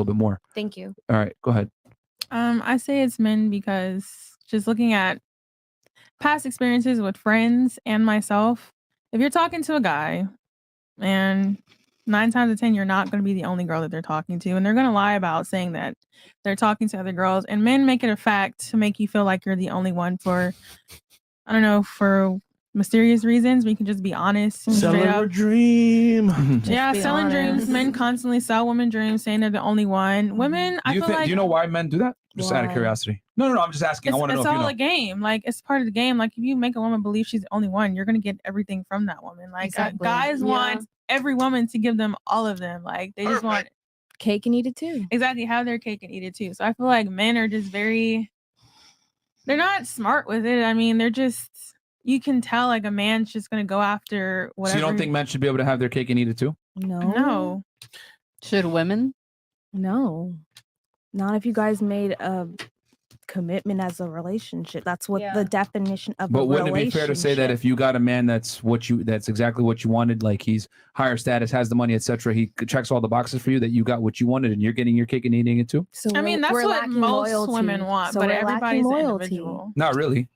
little bit more. Thank you. All right, go ahead. I say it's men because just looking at past experiences with friends and myself, if you're talking to a guy and 9 times out of 10, you're not going to be the only girl that they're talking to. And they're going to lie about saying that they're talking to other girls. And men make it a fact to make you feel like you're the only one for, I don't know, for mysterious reasons. We can just be honest. Selling a dream. Yeah, selling dreams. Men constantly sell women dreams, saying they're the only one. Women, I feel like... Do you know why men do that? Just out of curiosity. No, I'm just asking. I want to know if you know. It's all a game. Like, it's part of the game. Like, if you make a woman believe she's the only one, you're going to get everything from that woman. Like, guys want every woman to give them all of them. Like, they just want... Cake and eat it too. Exactly. Have their cake and eat it too. So I feel like men are just very... They're not smart with it. I mean, they're just... You can tell, like, a man's just going to go after whatever. So you don't think men should be able to have their cake and eat it too? No. Should women? No. Not if you guys made a commitment as a relationship. That's what the definition of a relationship. But wouldn't it be fair to say that if you got a man that's exactly what you wanted, like he's higher status, has the money, etc., he checks all the boxes for you, that you got what you wanted and you're getting your cake and eating it too? So I mean, that's what most women want, but everybody's an individual. Not really.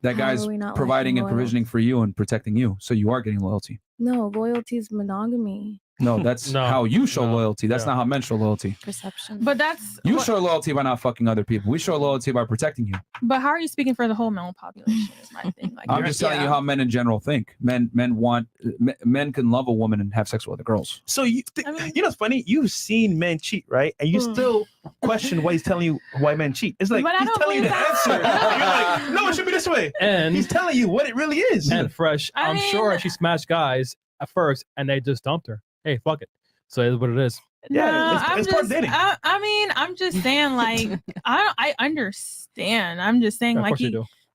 That guy's providing and provisioning for you and protecting you, so you are getting loyalty. No, loyalty is monogamy. No, that's how you show loyalty. That's not how men show loyalty. Perception. But that's... You show loyalty by not fucking other people. We show loyalty by protecting you. But how are you speaking for the whole male population is my thing. Like, I'm just telling you how men in general think. Men can love a woman and have sex with other girls. So you know what's funny? You've seen men cheat, right? And you still question why he's telling you why men cheat. It's like he's telling you the answer. You're like, no, it should be this way. And he's telling you what it really is. And Fresh, I'm sure she smashed guys at first and they just dumped her. Hey, fuck it. So it's what it is. Yeah, it's part of dating. I mean, I'm just saying, like, I understand. I'm just saying, like,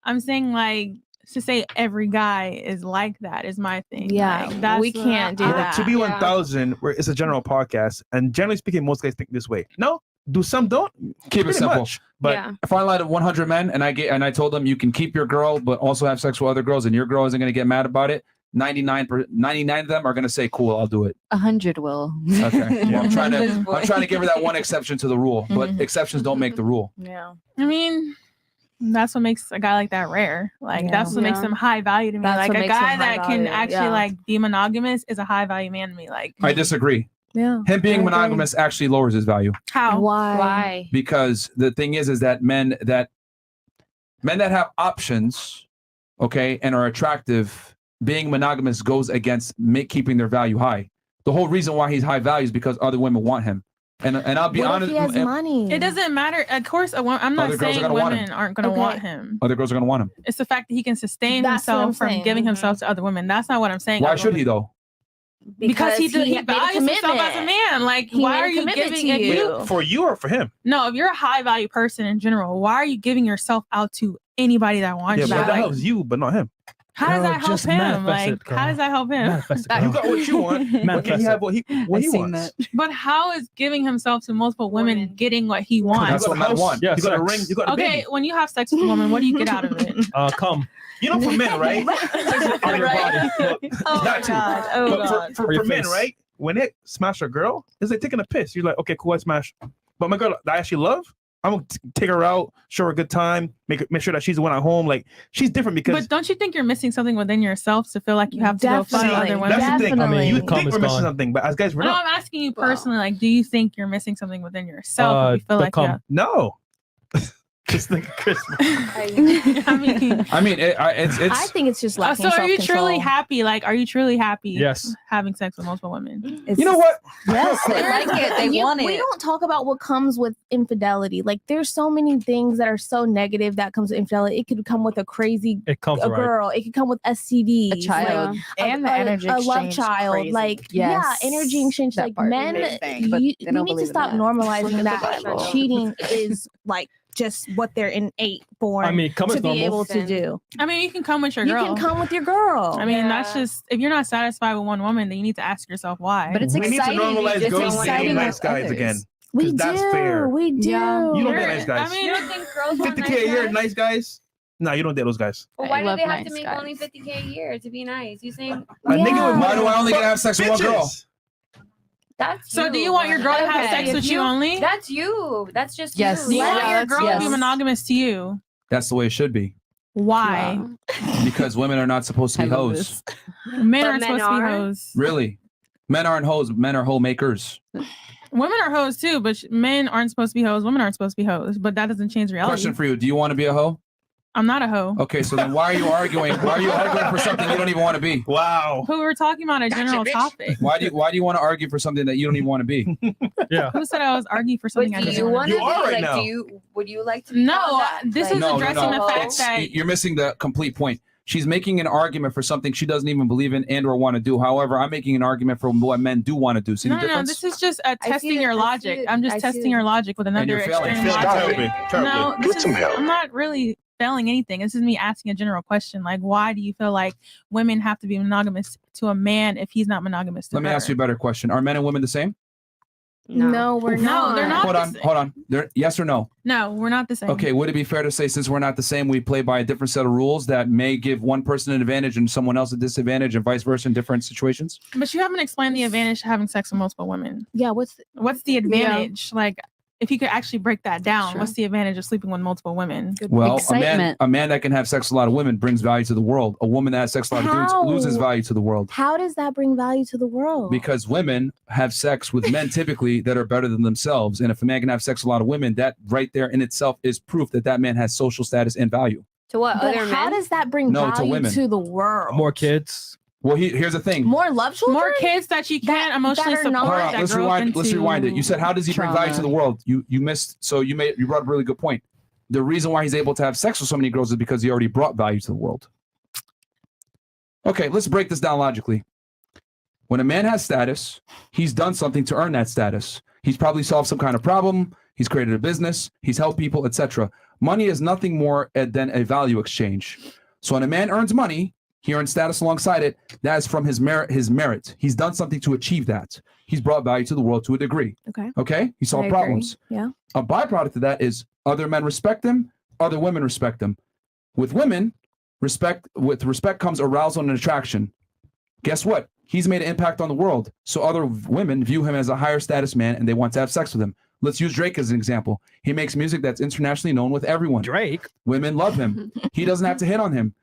I'm saying, like, to say every guy is like that is my thing. Yeah, like, that's we can't do that. To be 1,000, where it's a general podcast, and generally speaking, most guys think this way. No, do some don't. Keep it simple. But if I lied to 100 men and I told them you can keep your girl, but also have sex with other girls, and your girl isn't going to get mad about it, 99 of them are going to say, cool, I'll do it. 100 will. Okay. Well, I'm trying to give her that one exception to the rule, but exceptions don't make the rule. Yeah. I mean, that's what makes a guy like that rare. Like, that's what makes him high value to me. That's like, what a makes guy him high that can value. actually, like, be monogamous is a high value man to me. Like, I disagree. Yeah. Him being monogamous actually lowers his value. How? Why? Because the thing is that men that have options, okay, and are attractive, being monogamous goes against keeping their value high. The whole reason why he's high value is because other women want him. And I'll be honest. If he has money? It doesn't matter. Of course, I'm not saying women aren't going to want him. Other girls are going to want him. It's the fact that he can sustain himself from giving himself to other women. That's not what I'm saying. Why should he though? Because he values himself as a man. Like, why are you giving it for you or for him? No, if you're a high value person in general, why are you giving yourself out to anybody that wants you? Yeah, but that helps you, but not him. How does that help him? Like, how does that help him? You got what you want. But can he have what he wants? But how is giving himself to multiple women getting what he wants? That's what I want. You got a ring. You got a baby. Okay, when you have sex with a woman, what do you get out of it? Come. You know, for men, right? On your body. Oh my God. Oh God. For men, right? When they smash a girl, it's like taking a piss. You're like, okay, cool, I smash. But my girl that I actually love, I'm gonna take her out, show her a good time, make sure that she's the one at home. Like, she's different because. But don't you think you're missing something within yourself to feel like you have to go find other women? That's the thing. I mean, you think we're missing something, but as guys, we're not. I'm asking you personally. Like, do you think you're missing something within yourself? If you feel like no. Just think of Christmas. I mean, it's. I think it's just lacking so. Are you self-control. truly happy? Like, are you truly happy? Yes. Having sex with multiple women. You know what? Yes, They like it. They want it. We don't talk about what comes with infidelity. Like, there's so many things that are so negative that comes with infidelity. It could come with a crazy girl. It could come with STD, a child, and the energy exchange. A love child, crazy. like energy exchange. Like, men, we need to stop normalizing that cheating is like just what they're innate born to be able to do. I mean, you can come with your girl. You can come with your girl. I mean, that's just, if you're not satisfied with one woman, then you need to ask yourself why. But it's we exciting. We need to normalize girls dating nice guys again. We that's fair. We do. Yeah. You don't date nice guys. I mean, you don't think girls want 50K nice a year, guys? nice guys? No, you don't date those guys. Well, why do they have to make only 50K a year to be nice? You saying? Why do I only get to have sex with one girl? That's So you, do you want your girl to have okay. sex If with you only? That's you. That's just Yes. Do you you. want your Yes. girl to be Yes. monogamous to you? That's the way it should be. Why? Wow. Because women are not supposed to I be love hoes. this. Men But aren't men supposed to be are? hoes. Really. Men aren't hoes. Men are hoe makers. Women are hoes too, but men aren't supposed to be hoes. Women aren't supposed to be hoes, but that doesn't change reality. Question for you. Do you want to be a hoe? I'm not a hoe. Okay, so then why are you arguing? Why are you arguing for something you don't even want to be? Wow. Who were talking about a general topic? Why do you want to argue for something that you don't even want to be? Yeah. Who said I was arguing for But something I do didn't you want want to to be? You are right like? now. Would you like to? Be No, called that? this is addressing the fact that You're missing the complete point. She's making an argument for something she doesn't even believe in and or want to do. However, I'm making an argument for what men do want to do. See the no, difference? this is just testing it, your I see logic. it, I'm just I see testing it. your logic with another you're failing. extreme Failing logic. terribly. Terribly. No, this is, I'm not really failing anything. This is me asking a general question. Like, why do you feel like women have to be monogamous to a man if he's not monogamous to Let me her? ask you a better question. Are men and women the same? No, we're not. No, they're not. Hold on. Yes or no? No, we're not the same. Okay, would it be fair to say since we're not the same, we play by a different set of rules that may give one person an advantage and someone else a disadvantage and vice versa in different situations? But you haven't explained the advantage to having sex with multiple women. Yeah, What's the advantage? Like, if you could actually break that down, Sure. what's the advantage of sleeping with multiple women? Well, Excitement. a man that can have sex with a lot of women brings value to the world. A woman that has sex with a lot of How? dudes loses value to the world. how does that bring value to the world? Because women have sex with men typically that are better than themselves. And if a man can have sex with a lot of women, that right there in itself is proof that that man has social status and value. To what? But Other how men? does that bring No, to value women. to the world? More kids. Well, here's the thing. More love children? More kids that you can't emotionally that are support. not- Hold on, that let's grow up rewind. Let's into rewind it. You said, how does he bring value to trauma. the world? You missed. So you brought up a really good point. The reason why he's able to have sex with so many girls is because he already brought value to the world. Okay, let's break this down logically. When a man has status, he's done something to earn that status. He's probably solved some kind of problem. He's created a business. He's helped people, etc. Money is nothing more than a value exchange. So when a man earns money, he earns status alongside it. That is from his merit. He's done something to achieve that. He's brought value to the world to a degree. Okay. Okay. He I solved agree. problems. Yeah. A byproduct of that is other men respect him. Other women respect him. With women, respect comes arousal and attraction. Guess what? He's made an impact on the world. So other women view him as a higher status man and they want to have sex with him. Let's use Drake as an example. He makes music that's internationally known with everyone. Drake. Women love him. He doesn't have to hit on him.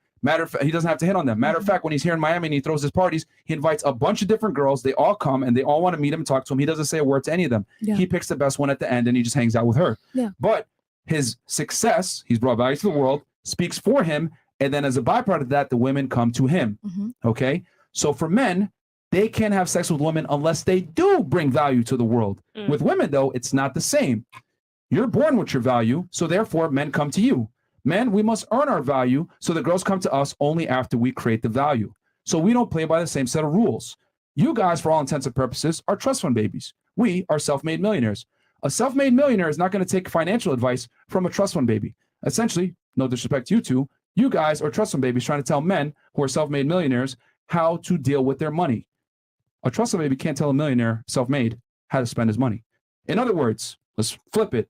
He doesn't have to hit on them. Matter of fact, when he's here in Miami and he throws his parties, he invites a bunch of different girls. They all come and they all want to meet him and talk to him. He doesn't say a word to any of them. Yeah. He picks the best one at the end and he just hangs out with her. Yeah. But his success, he's brought value to the world, speaks for him. And then as a byproduct of that, the women come to him. Mhm. Okay. So for men, they can't have sex with women unless they do bring value to the world. With women, though, it's not the same. You're born with your value. So therefore, men come to you. Men, we must earn our value, so the girls come to us only after we create the value. So we don't play by the same set of rules. You guys, for all intents and purposes, are trust fund babies. We are self-made millionaires. A self-made millionaire is not going to take financial advice from a trust fund baby. Essentially, no disrespect to you two, you guys are trust fund babies trying to tell men who are self-made millionaires how to deal with their money. A trust fund baby can't tell a millionaire, self-made, how to spend his money. In other words, let's flip it.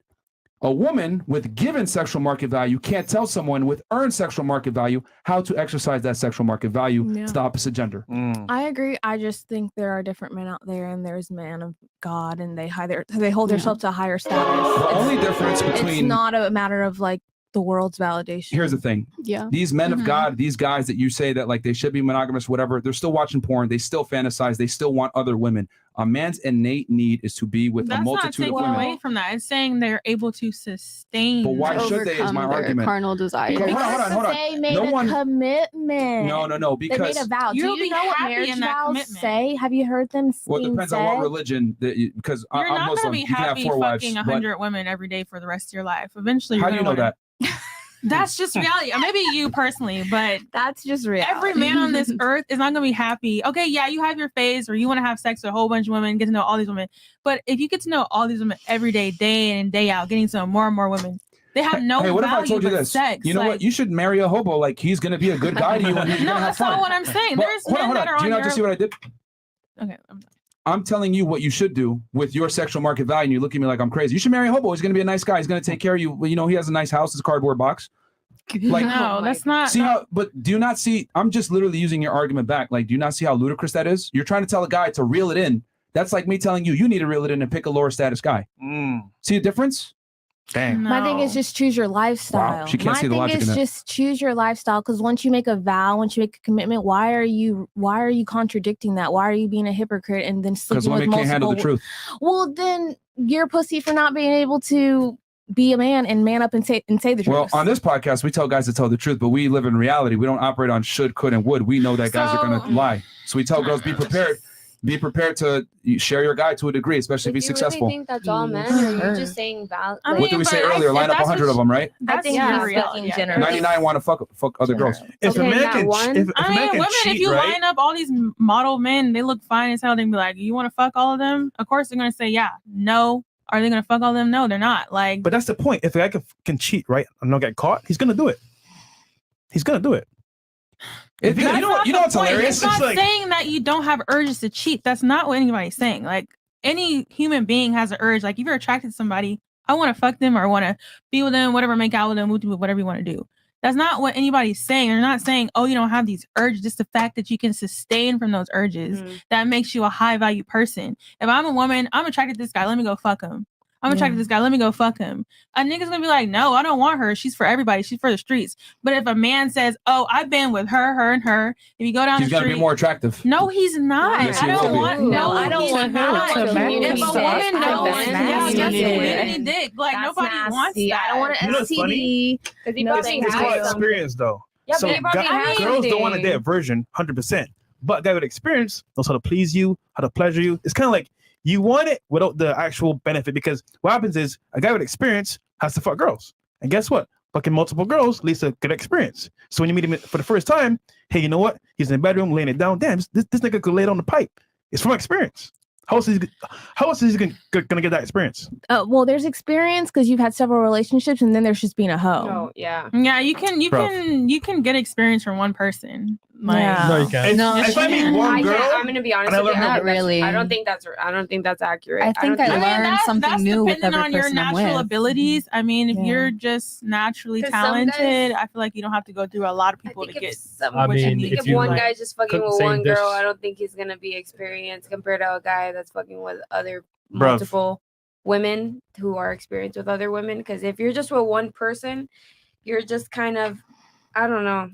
A woman with given sexual market value can't tell someone with earned sexual market value how to exercise that sexual market value. Yeah. It's the opposite gender. I agree. I just think there are different men out there, and there's men of God, and they hold themselves to a higher status. The only difference It's between not a matter of like the world's validation. here's the thing. Yeah. These men of God, these guys that you say that like they should be monogamous, whatever, they're still watching porn. They still fantasize. They still want other women. A man's innate need is to be with That's a not multitude taking of women. away from that. It's saying they're able to sustain. But why should they is my Overcome their argument. carnal desires. Hold on, hold on. They made No a one- commitment. No, They made because a vow. Do You'll you be know what happy marriage in that vows commitment. say? Have you heard them well, it being depends said? on what religion because You're I'm not Muslim. going to be You can have happy 4 wives. fucking But 100 women every day for the rest of your life. Eventually, how you're do you know gonna that? wanna- That's just reality. Maybe you personally, but That's just reality. every man on this earth is not going to be happy. Okay, yeah, you have your phase where you want to have sex with a whole bunch of women, get to know all these women. But if you get to know all these women every day, day in and day out, getting to know more and more women, they have no Hey, what if value I told you but this? sex. You know Like, what? You should marry a hobo. Like he's gonna be a good guy to you, and you're no, gonna have that's fun. not what I'm saying. But There's hold men on. that are Do on you not your... just see what I did? Okay, I'm done. I'm telling you what you should do with your sexual market value, and you look at me like I'm crazy. You should marry a hobo. He's gonna be a nice guy. He's gonna take care of you. You know, he has a nice house, his cardboard box. Like, No, that's not. see how? But do you not see? I'm just literally using your argument back. Like, do you not see how ludicrous that is? You're trying to tell a guy to reel it in That's like me telling you, you need to reel it in and pick a lower status guy. See the difference? Dang. My thing is just choose your lifestyle. Wow, she can't see the logic in is that. just choose your lifestyle, because once you make a vow, once you make a commitment, why are you contradicting that? Why are you being a hypocrite and then Because sleeping with women can't handle the truth. Well, then you're a pussy for not being able to be a man and man up and say the truth. Well, on this podcast, we tell guys to tell the truth, but we live in reality. We don't operate on should, could, and would. We know that guys are going to lie. So we tell girls, be prepared. Be prepared to share your guy to a degree, especially if he's successful. Do you really think that's all men? Or are you just saying valid? What did we say earlier? Line up 100 of them, right? I think in general. 99 want to fuck other girls. If a man can, if a man can women, cheat, if you right? line up all these model men, they look fine as hell. They'd be like, you want to fuck all of them? Of course they're going to say, yeah. No. Are they going to fuck all of them? No, they're not. Like, But that's the point. If a guy can cheat, right, and not get caught, he's going to do it. He's going to do it. You know what's hilarious? It's not It's like- saying that you don't have urges to cheat. That's not what anybody's saying. Like, any human being has an urge. Like, if you're attracted to somebody, I want to fuck them or I want to be with them, whatever, make out with them, whatever you want to do. That's not what anybody's saying. They're not saying, oh, you don't have these urges. Just the fact that you can sustain from those urges, that makes you a high value person. If I'm a woman, I'm attracted to this guy. Let me go fuck him. I'm attracted to this guy. Let me go fuck him. A nigga's gonna be like, no, I don't want her. She's for everybody. She's for the streets. But if a man says, oh, I've been with her, and her, if you go down He's the got to street, be more attractive. no, he's not. Yes, he I don't will be. want. No, I don't he's want her not. to marry If a me. woman I don't knows, want yeah, that. that's Yeah. community dick. Like That's nobody wants nasty. that. I don't want You know an what's STD. funny? Because he No, probably It's called has some. experience, though. Yeah, So but he probably has girls don't want a something. dead version, 100%. But a guy with experience knows how to please you, how to pleasure you. It's kind of like you want it without the actual benefit, because what happens is a guy with experience has to fuck girls. And guess what? Fucking multiple girls leads to good experience. So when you meet him for the first time, hey, you know what? He's in the bedroom laying it down. Damn, this nigga could lay it on the pipe. It's from experience. How else is he gonna get that experience? Well, there's experience because you've had several relationships, and then there's just being a hoe. Oh, yeah. Yeah, you can get experience from one person. Like, No, you can't. No, If I meet one girl, I'm gonna be honest and I with you. learn Not really. I don't think that's accurate. I think I don't learned that's something new with depending every on your person I'm natural with. abilities. I mean, if Yeah. you're just naturally 'Cause some guys- talented, I feel like you don't have to go through a lot of I people to think get. I what you mean, need. if you one like guy's just fucking cook with the one same girl, dish- I don't think he's gonna be experienced compared to a guy that's fucking with other Bruv. multiple women who are experienced with other women. Because if you're just with one person, you're just kind of, I don't know.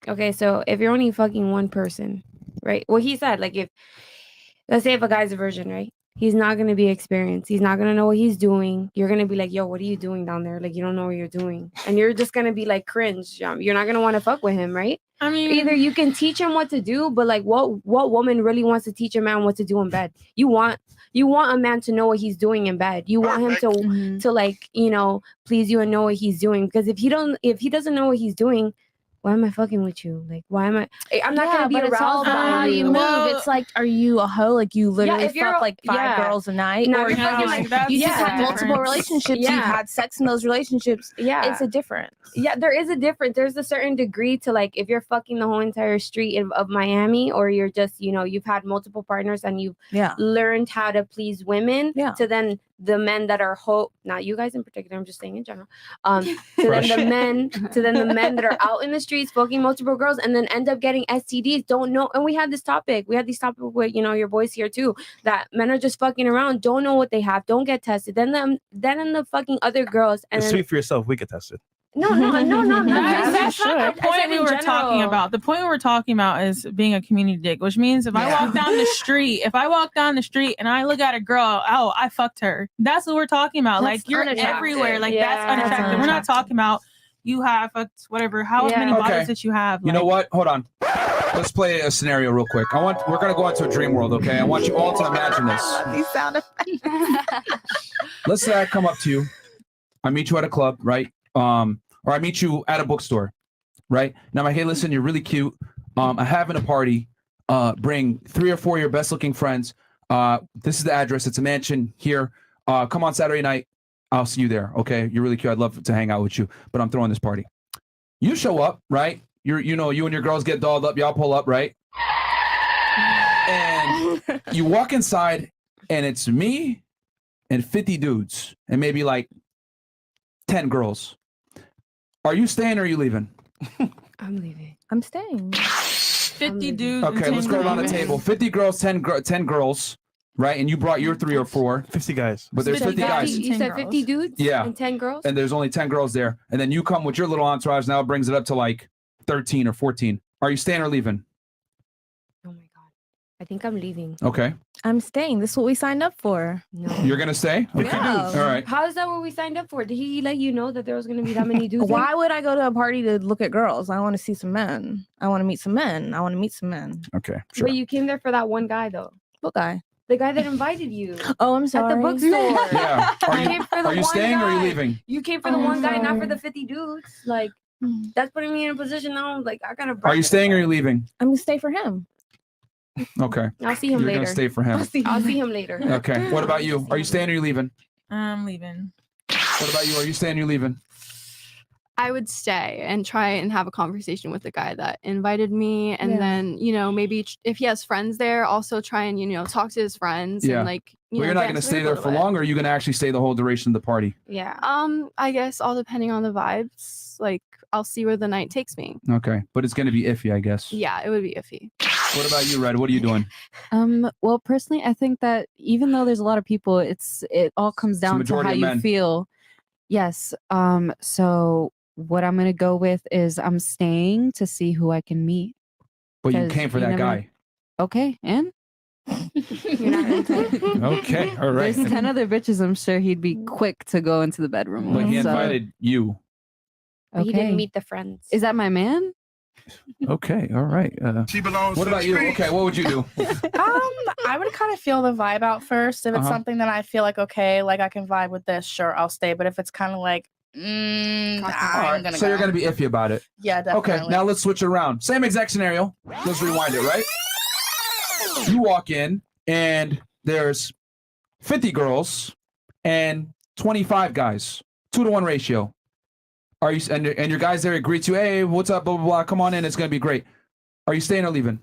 Okay, so if you're only fucking one person, right? Well, he said, like, let's say if a guy's a virgin, right? He's not gonna be experienced. He's not gonna know what he's doing. You're gonna be like, yo, what are you doing down there? Like, you don't know what you're doing, and you're just gonna be like cringe. You're not gonna want to fuck with him, right? I mean, Either you can teach him what to do, but like, what woman really wants to teach a man what to do in bed? You want a man to know what he's doing in bed. You want him to like, please you and know what he's doing. Because if he doesn't know what he's doing, why am I fucking with you? Like, why am I? I'm not gonna be but it's all aroused about how by you you. move. Well- It's like, are you a hoe? Like you literally if you're fuck a- like 5 girls a night, No, or you're fucking like, you that's just had yeah. multiple relationships. You've Yeah. had sex in those relationships. Yeah, It's a difference. yeah, there is a difference. There's a certain degree to, like, if you're fucking the whole entire street of Miami, or you're just, you've had multiple partners and you've Yeah. learned how to please women, Yeah. to then the men that are not you guys in particular, I'm just saying in general, to then the men that are out in the streets fucking multiple girls and then end up getting STDs, don't know. And we had this topic with your boys here too, that men are just fucking around, don't know what they have, don't get tested, then the fucking other girls, and It's then, sweet for yourself. We get tested. no, That's not the I point said we in were talking general. about. The point we were talking about is being a community dick, which means if I walk down the street, and I look at a girl, oh, I fucked her. That's what we're talking about. That's Like, you're unattractive. everywhere. Like, Yeah. that's That's unattractive. We're not unattractive. talking about you have fucked whatever, how Yeah. many Okay. bottles that you have. You know what? Hold on. Let's play a scenario real quick. We're gonna go into a dream world, okay? I want you all to imagine this. These sound effects. Let's say I come up to you, I meet you at a club, right? Or I meet you at a bookstore, right? Now I'm like, hey, listen, you're really cute. I'm having a party. Bring 3 or 4 of your best looking friends. This is the address. It's a mansion here. Come on Saturday night. I'll see you there. Okay. You're really cute. I'd love to hang out with you, but I'm throwing this party. You show up, right? You and your girls get dolled up. Y'all pull up, right? And you walk inside and it's me and 50 dudes and maybe like 10 girls. Are you staying or are you leaving? I'm leaving. I'm staying. 50 dudes. and Okay, 10 let's go around the girls. table. 50 girls, 10 girls, right? And you brought your 3 or 4. 50 guys. But there's 50 guys. You said 50 dudes? Yeah. And 10 girls? And there's only 10 girls there. And then you come with your little entourage. Now it brings it up to like 13 or 14. Are you staying or leaving? Oh my God. I think I'm leaving. Okay. I'm staying. This is what we signed up for. No. You're going to stay? Okay. Yeah. All right. How is that what we signed up for? Did he let you know that there was going to be that many dudes? Why would I go to a party to look at girls? I want to see some men. I want to meet some men. I want to meet some men. Okay. Sure. But you came there for that one guy, though. What guy? The guy that invited you. Oh, I'm sorry. At the bookstore. Yeah. You came for the Are you one staying or are you guy. leaving? You came for the one guy, not for the sorry. 50 dudes. Like, that's putting me in a position now. Like, I gotta. Are you staying or are you leaving? I'm gonna stay for him. Okay. I'll see him You're later. going to stay for him. I'll see him later. Okay. What about you? Are you staying or are you leaving? I'm leaving. What about you? Are you staying or are you leaving? I would stay and try and have a conversation with the guy that invited me. And Yeah. then, maybe if he has friends there, also try and, talk to his friends. Yeah. And like, Well, you're not going to stay there for long, or are you going to actually stay the whole duration of the party? Yeah. I guess all depending on the vibes. Like, I'll see where the night takes me. Okay. But it's going to be iffy, I guess. Yeah, it would be iffy. What about you, Red? What are you doing? Well, personally, I think that even though there's a lot of people, it all comes down to majority how of you men. feel. Yes. So what I'm gonna go with is I'm staying to see who I can meet. But you 'Cause came for you that never- guy. Okay, and You're not into it. Okay. All right. there's 10 other bitches. I'm sure he'd be quick to go into the bedroom. But with, he so- invited you. But he didn't Okay. meet the friends. Is that my man? Okay. All right. What about you? Okay. What would you do? I would kind of feel the vibe out first. If it's Uh-huh. something that I feel like, okay, like I can vibe with this, sure, I'll stay. But if it's kind of like, All I'm right. gonna So go. you're going to be iffy about it. Yeah, definitely. Okay. Now let's switch it around. Same exact scenario. Let's rewind it, right? You walk in and there's 50 girls and 25 guys. 2-to-1 ratio. Are you and your guys there greet you? Hey, what's up? Blah blah blah. Come on in. It's gonna be great. Are you staying or leaving?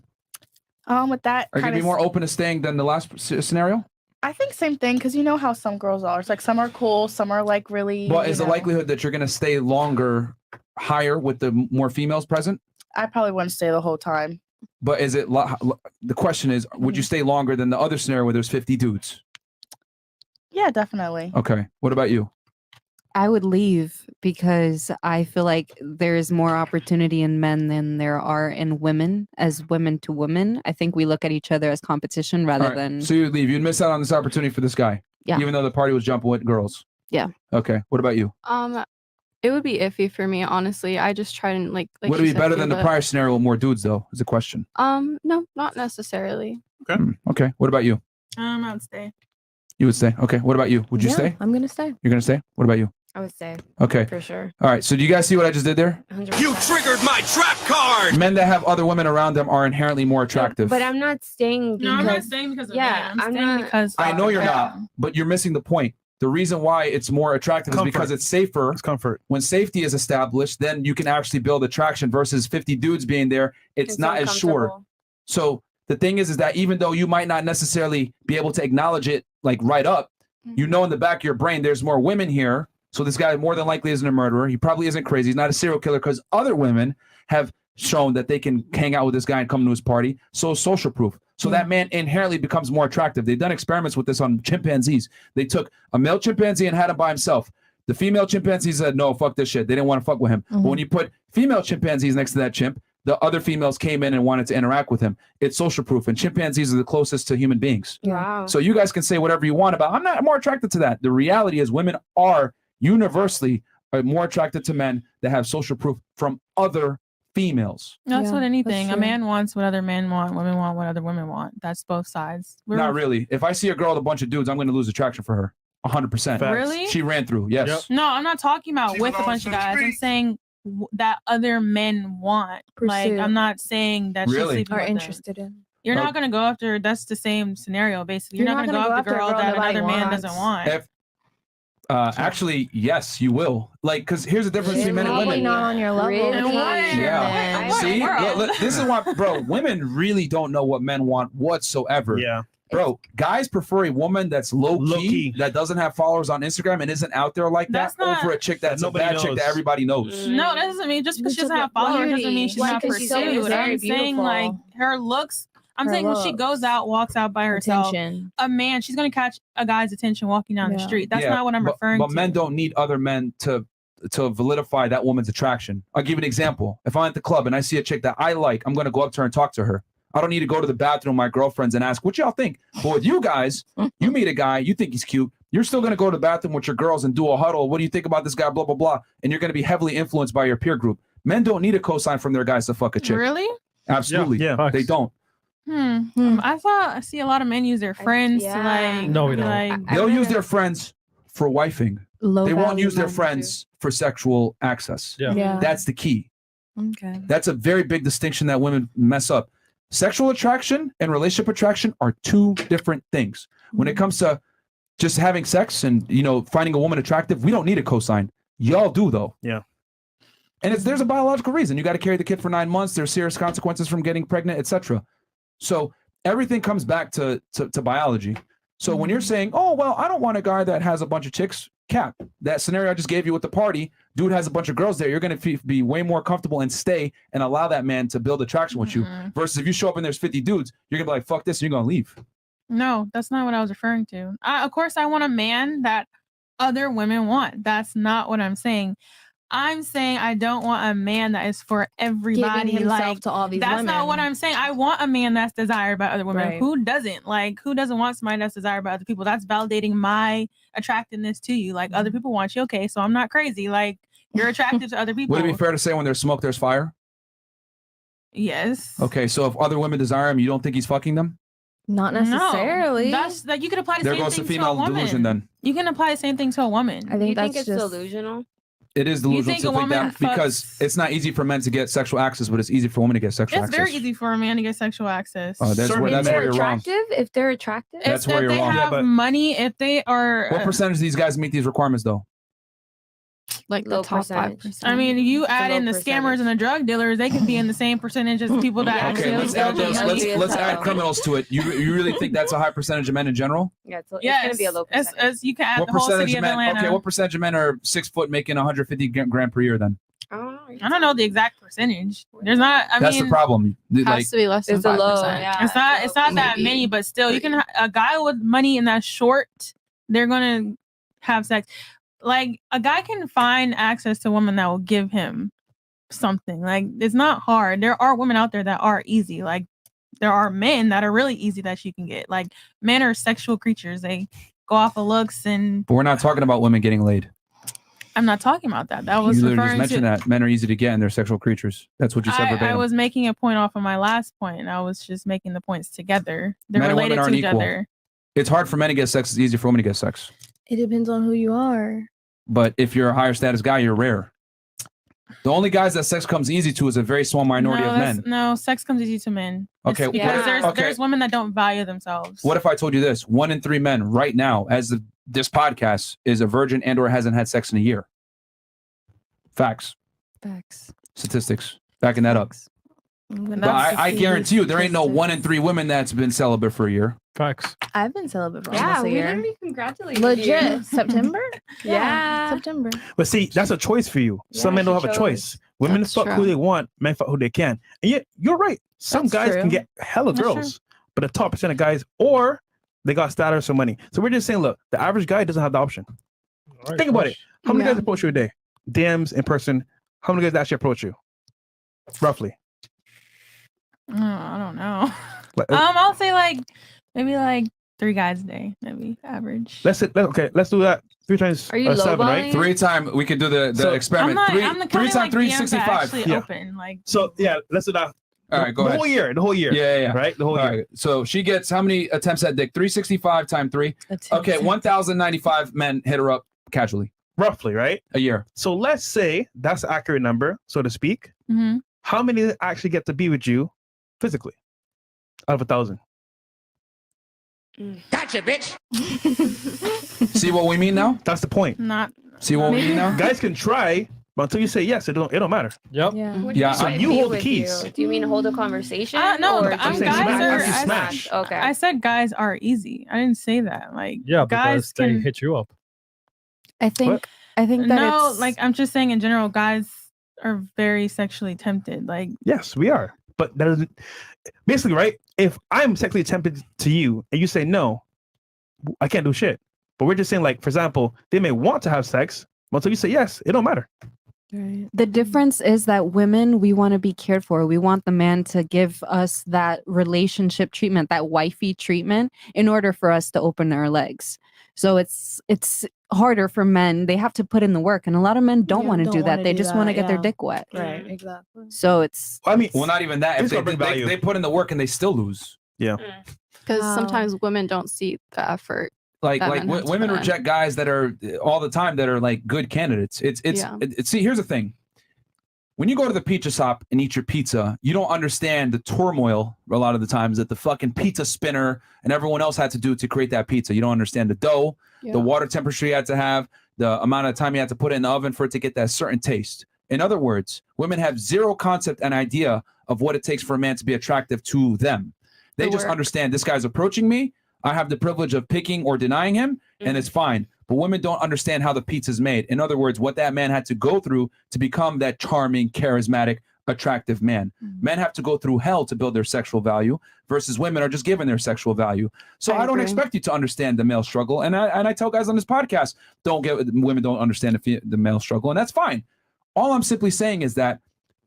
With that, Are you gonna be more open to staying than the last scenario? I think same thing because you know how some girls are. It's like some are cool, some are like really. But you is the know. likelihood that you're gonna stay longer higher with the more females present? I probably wouldn't stay the whole time. But is it the question is, would you stay longer than the other scenario where there's 50 dudes? Yeah, definitely. Okay. What about you? I would leave because I feel like there is more opportunity in men than there are in women. As women to women, I think we look at each other as competition rather All right. than. So you'd leave. You'd miss out on this opportunity for this guy. Yeah. Even though the party was jumping with girls. Yeah. Okay. What about you? It would be iffy for me, honestly. I just try and like Would it she be said, better feel than the prior scenario with more dudes, though? Is the question. No, not necessarily. Okay. What about you? I would stay. You would stay. Okay. What about you? Would you Yeah, stay? I'm gonna stay. You're gonna stay. What about you? I would say. Okay. For sure. All right. So do you guys see what I just did there? 100%. You triggered my trap card! Men that have other women around them are inherently more attractive. But I'm not staying because. No, I'm not staying because of Yeah, that. I'm I'm staying not- because I know you're Yeah. not, but you're missing the point. The reason why it's more attractive is because Comfort. it's safer. It's comfort. When safety is established, then you can actually build attraction versus 50 dudes being there. It's not as sure. uncomfortable. So the thing is that even though you might not necessarily be able to acknowledge it like right up, you know in the back of your brain there's more women here. So this guy more than likely isn't a murderer. He probably isn't crazy. He's not a serial killer because other women have shown that they can hang out with this guy and come to his party. So it's social proof. So that man inherently becomes more attractive. They've done experiments with this on chimpanzees. They took a male chimpanzee and had him by himself. The female chimpanzee said, no, fuck this shit. They didn't want to fuck with him. But when you put female chimpanzees next to that chimp, the other females came in and wanted to interact with him. It's social proof. And chimpanzees are the closest to human beings. Wow. So you guys can say whatever you want about, I'm more attracted to that. The reality is women are universally more attracted to men that have social proof from other females. That's Yeah, what anything. that's A true. man wants what other men want. Women want what other women want. That's both sides. Not really. If I see a girl with a bunch of dudes, I'm going to lose attraction for her. 100%. Facts. Really? She ran through. Yes. Yep. No, I'm not talking about with a bunch of guys. I'm saying that other men want. Like, Pursue. I'm not saying that she's Really? sleeping Are with them. interested in. You're Oh. not gonna go after. That's the same scenario, basically. You're, not gonna go after a girl that nobody another man wants. doesn't want. If actually, yes, you will. Like, because here's the difference between men and Probably women. not on your level. Really? Yeah. Then. See, World. this is why, bro. Women really don't know what men want whatsoever. Yeah. Bro, guys prefer a woman that's low key, that doesn't have followers on Instagram and isn't out there like that over a chick that's a bad chick that everybody knows. No, that doesn't mean just because she doesn't have followers doesn't mean she's not pursued. I'm saying like her looks. I'm saying when she goes out, walks out by herself, a man, she's gonna catch a guy's attention walking down the street. That's not what I'm referring to. But men don't need other men to validify that woman's attraction. I'll give you an example. If I'm at the club and I see a chick that I like, I'm gonna go up to her and talk to her. I don't need to go to the bathroom with my girlfriends and ask, what y'all think? But with you guys, you meet a guy, you think he's cute. You're still going to go to the bathroom with your girls and do a huddle. What do you think about this guy? Blah, blah, blah. And you're going to be heavily influenced by your peer group. Men don't need a cosign from their guys to fuck a chick. Really? Absolutely. Yeah, they don't. I see a lot of men use their friends to like. No, we don't. They'll use their friends for wifing. They won't use their friends for sexual access. Yeah. That's the key. Okay. That's a very big distinction that women mess up. Sexual attraction and relationship attraction are two different things. When it comes to just having sex and, you know, finding a woman attractive, we don't need a cosign. Y'all do, though. Yeah. And there's a biological reason. You got to carry the kid for 9 months. There's serious consequences from getting pregnant, etc. So everything comes back to biology. So when you're saying, oh, well, I don't want a guy that has a bunch of chicks, cap. That scenario I just gave you with the party, dude has a bunch of girls there. You're going to be way more comfortable and stay and allow that man to build attraction with you. Versus if you show up and there's 50 dudes, you're going to be like, fuck this, and you're going to leave. No, that's not what I was referring to. Of course, I want a man that other women want. That's not what I'm saying. I'm saying I don't want a man that is for everybody. Giving himself like to all these that's women. not what I'm saying. I want a man that's desired by other women. Right. Who doesn't? Like, who doesn't want somebody that's desired by other people? That's validating my attractiveness to you. Like, other people want you. Okay, so I'm not crazy. Like, you're attractive to other people. Would it be fair to say when there's smoke, there's fire? Yes. Okay, so if other women desire him, you don't think he's fucking them? Not necessarily. No, that's like you could apply the There same goes thing the female to a woman. delusion then. You can apply the same thing to a woman. I think You that's think it's just delusional? It is delusional think to a think woman that because it's not easy for men to get sexual access, but it's easy for women to get sexual It's access. very easy for a man to get sexual access. Oh, that's where you're wrong. If they're attractive, That's if where you're they wrong. have money, if they are. What percentage of these guys meet these requirements though? Like the Low top percentage. 5%. I mean, you add low in the scammers and the drug dealers, they could be in the same percentage as people that actually. Okay, let's add those. Let's add criminals to it. You really think that's a high percentage of men in general? Yeah, it's Yes, going to be a low percentage. as you can add What the whole percentage city of of men? Atlanta. Okay, what percentage of men are 6 foot making 150 grand per year then? I don't know the exact percentage. There's not. I That's mean, the problem. has to be less than 5%. It's not that many, but still, you can. A guy with money in that short, they're gonna have sex. Like a guy can find access to a woman that will give him something. Like it's not hard. There are women out there that are easy. Like there are men that are really easy that you can get. Like men are sexual creatures. They go off of looks and. But we're not talking about women getting laid. I'm not talking about that. That was You literally referring just mentioned to. that men are easy to get and they're sexual creatures. That's what you said I verbatim. was making a point off of my last point, and I was just making the points together. They're Men and related women to aren't each equal. other. It's hard for men to get sex. It's easy for women to get sex. it depends on who you are. But if you're a higher status guy, you're rare. The only guys that sex comes easy to is a very small minority of men. No, sex comes easy to men. Okay, It's because what if- there's women that don't value themselves. What if I told you this? 1 in 3 men right now, as this podcast, is a virgin and or hasn't had sex in a year. Facts. Statistics. Backing that up. But I guarantee you there ain't no 1 in 3 women that's been celibate for a year. Facts. I've been celibate for Yeah, almost a we year. literally congratulated Legit. you. September? Yeah. September. But see, that's a choice for you. Some men don't have a choice. Women That's fuck true. who they want, men fuck who they can. And yet, you're right. Some That's guys true. can get hella That's girls, but the top percent of guys, or they got status or money. So we're just saying, look, the average guy doesn't have the option. Think about it. How many guys approach you a day? DMs in person. How many guys actually approach you? Roughly. I don't know. Like, I'll say maybe 3 guys a day, maybe average. let's do that 3 times Are you 7, right? 3 times we could do the So- experiment. I'm 3 the times like 365. actually Yeah. open. Like So yeah, let's do that. All right, go the ahead. whole year. The whole year. Yeah. Right? The whole All year. right. So she gets how many attempts at dick? 365 times 3. Okay, 1,095 men hit her up casually Roughly, right? a year. So let's say that's an accurate number, so to speak. mhm. How many actually get to be with you physically out of 1,000? Gotcha, bitch. See what we mean now? That's the point. not See what we mean now? Guys can try, But until you say yes, it don't matter. Yep. What Yeah, do so mean you be hold the with keys. you? Do you mean hold a conversation? No, or I'm do you saying mean smash. smash? Okay. I said guys are easy. I didn't say that. Like Yeah, guys because they can hit you up. I think that no, it's like I'm just saying in general, guys are very sexually tempted. Like Yes, we are. But that doesn't basically right. If I'm sexually tempted to you and you say no, I can't do shit. But we're just saying, like, for example, they may want to have sex, but until you say yes, it don't matter. the difference is that women, we want to be cared for. We want the man to give us that relationship treatment, that wifey treatment, in order for us to open our legs. So it's harder for men. They have to put in the work, and a lot of men don't want to do that. They just want to get their dick wet. Right, exactly. So it's I mean, Well, not even that. If they put in the work and they still lose. Yeah. Because sometimes women don't see the effort. Like that men have to women put in. reject guys that are all the time that are like good candidates. See, here's the thing. When you go to the pizza shop and eat your pizza, you don't understand the turmoil a lot of the times that the fucking pizza spinner and everyone else had to do to create that pizza. You don't understand the dough, the water temperature you had to have, the amount of time you had to put it in the oven for it to get that certain taste. In other words, women have zero concept and idea of what it takes for a man to be attractive to them. They just understand this guy's approaching me. I have the privilege of picking or denying him, and it's fine. But women don't understand how the pizza's made. In other words, what that man had to go through to become that charming, charismatic, attractive man. Men have to go through hell to build their sexual value, versus women are just given their sexual value. So I don't expect you to understand the male struggle. And I tell guys on this podcast, women don't understand the male struggle, and that's fine. All I'm simply saying is that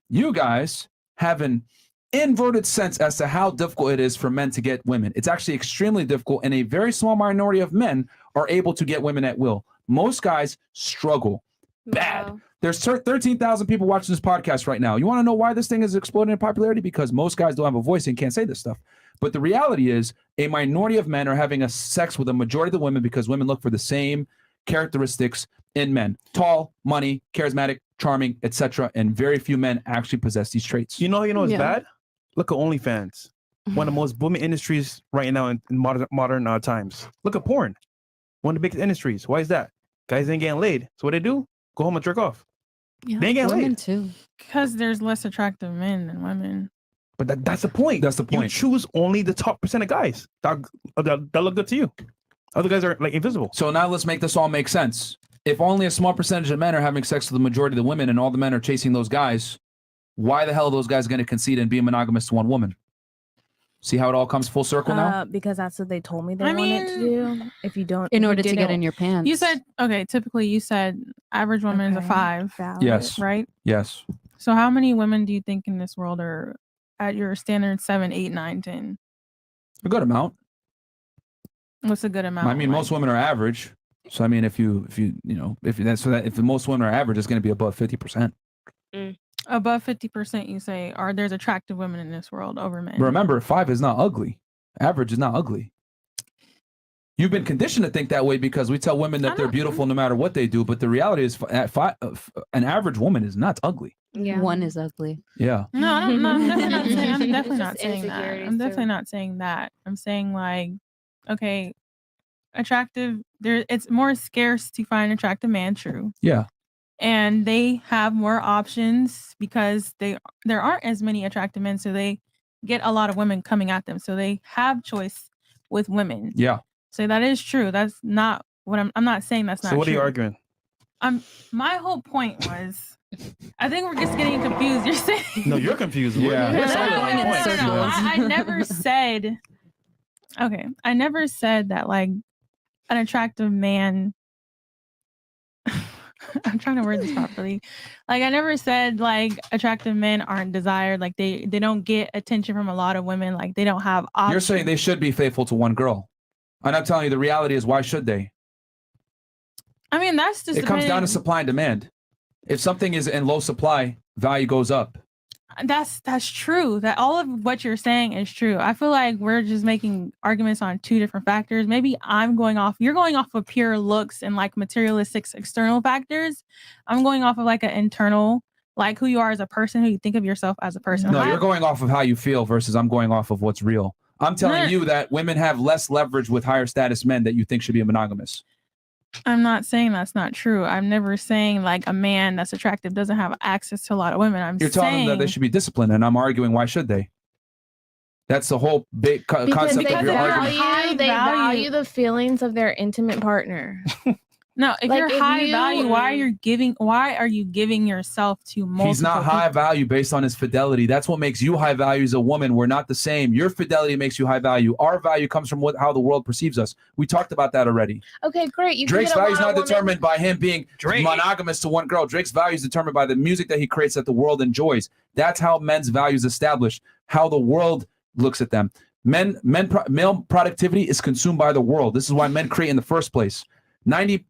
you guys have an inverted sense as to how difficult it is for men to get women. It's actually extremely difficult, and a very small minority of men are able to get women at will. Most guys struggle bad. Wow. There's 13,000 people watching this podcast right now. You want to know why this thing is exploding in popularity? Because most guys don't have a voice and can't say this stuff. But the reality is a minority of men are having a sex with a majority of the women because women look for the same characteristics in men: tall, money, charismatic, charming, etc. And very few men actually possess these traits. You know it's bad? Look at OnlyFans, one of the most booming industries right now in modern times. Look at porn, one of the biggest industries. Why is that? Guys ain't getting laid, so what they do? Go home and jerk off. Yeah, they ain't getting women laid too. Because there's less attractive men than women. But that's the point. That's the point. You choose only the top % of guys that look good to you. Other guys are like invisible. So now let's make this all make sense. If only a small percentage of men are having sex with the majority of the women, and all the men are chasing those guys, why the hell are those guys going to concede and be monogamous to one woman? See how it all comes full circle now? Because that's what they told me they wanted to do. If you don't, In order to get in your pants. You said, okay, typically you said average woman is a 5. Valid. Yes. Right? Yes. So how many women do you think in this world are at your standard 7, 8, 9, 10? A good amount. What's a good amount? I mean, most women are average. So I mean, if the most women are average, it's going to be above 50%. Above 50%, you say, there's attractive women in this world over men. But remember, 5 is not ugly. Average is not ugly. You've been conditioned to think that way because we tell women that they're beautiful no matter what they do. But the reality is, an average woman is not ugly. Yeah. One is ugly. Yeah. No, I'm definitely not saying that. I'm definitely not saying that. I'm saying like, okay, attractive. It's more scarce to find an attractive man. True. Yeah. And they have more options because there aren't as many attractive men, so they get a lot of women coming at them. So they have choice with women. Yeah. So that is true. That's not what I'm not saying that's not true. So what are you arguing? My whole point was, I think we're just getting confused. You're saying No, you're confused. Yeah. No. I never said. Okay, I never said that like an attractive man. I'm trying to word this properly. Like I never said like attractive men aren't desired. Like they don't get attention from a lot of women. Like they don't have options. You're saying they should be faithful to one girl. And I'm telling you, the reality is, why should they? I mean, that's just. It comes down to supply and demand. If something is in low supply, value goes up. That's true. That all of what you're saying is true. I feel like we're just making arguments on two different factors. Maybe you're going off of pure looks and like materialistic external factors. I'm going off of like an internal, like who you are as a person, who you think of yourself as a person. No, you're going off of how you feel versus I'm going off of what's real. I'm telling you that women have less leverage with higher status men that you think should be monogamous. I'm not saying that's not true. I'm never saying like a man that's attractive doesn't have access to a lot of women. You're telling them that they should be disciplined, and I'm arguing why should they? That's the whole big concept of your argument. They value the feelings of their intimate partner. No, if you're high value, why are you giving yourself to multiple He's not high value based on his fidelity. That's what makes you high value as a woman. We're not the same. Your fidelity makes you high value. Our value comes from how the world perceives us. We talked about that already. Okay, great. Drake's value is not determined by him being monogamous to one girl. Drake's value is determined by the music that he creates that the world enjoys. That's how men's value is established, how the world looks at them. Male productivity is consumed by the world. This is why men create in the first place. 95%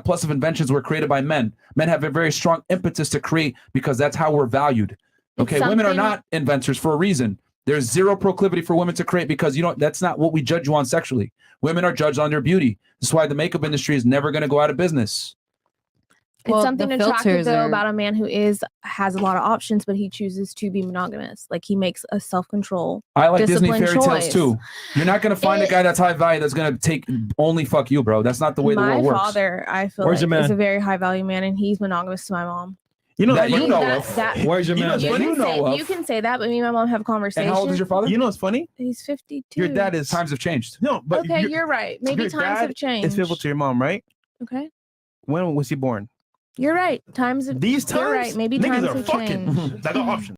plus of inventions were created by men. Men have a very strong impetus to create because that's how we're valued. Okay, women are not inventors for a reason. There's zero proclivity for women to create because that's not what we judge you on sexually. Women are judged on their beauty. That's why the makeup industry is never going to go out of business. It's something attractive though about a man who has a lot of options, but he chooses to be monogamous. Like he makes a self-control. I like Disney fairy tales too. You're not going to find a guy that's high value that's going to only fuck you, bro. That's not the way the world works. My father, I feel like, is a very high value man, and he's monogamous to my mom. Where's your man? You can say that, but me and my mom have conversations. And how old is your father? You know what's funny? He's 52. Your dad is times have changed. No, but okay, you're right. Maybe times have changed. It's faithful to your mom, right? Okay. When was he born? You're right. You're right. Maybe niggas times are have fucking. changed. That's an option.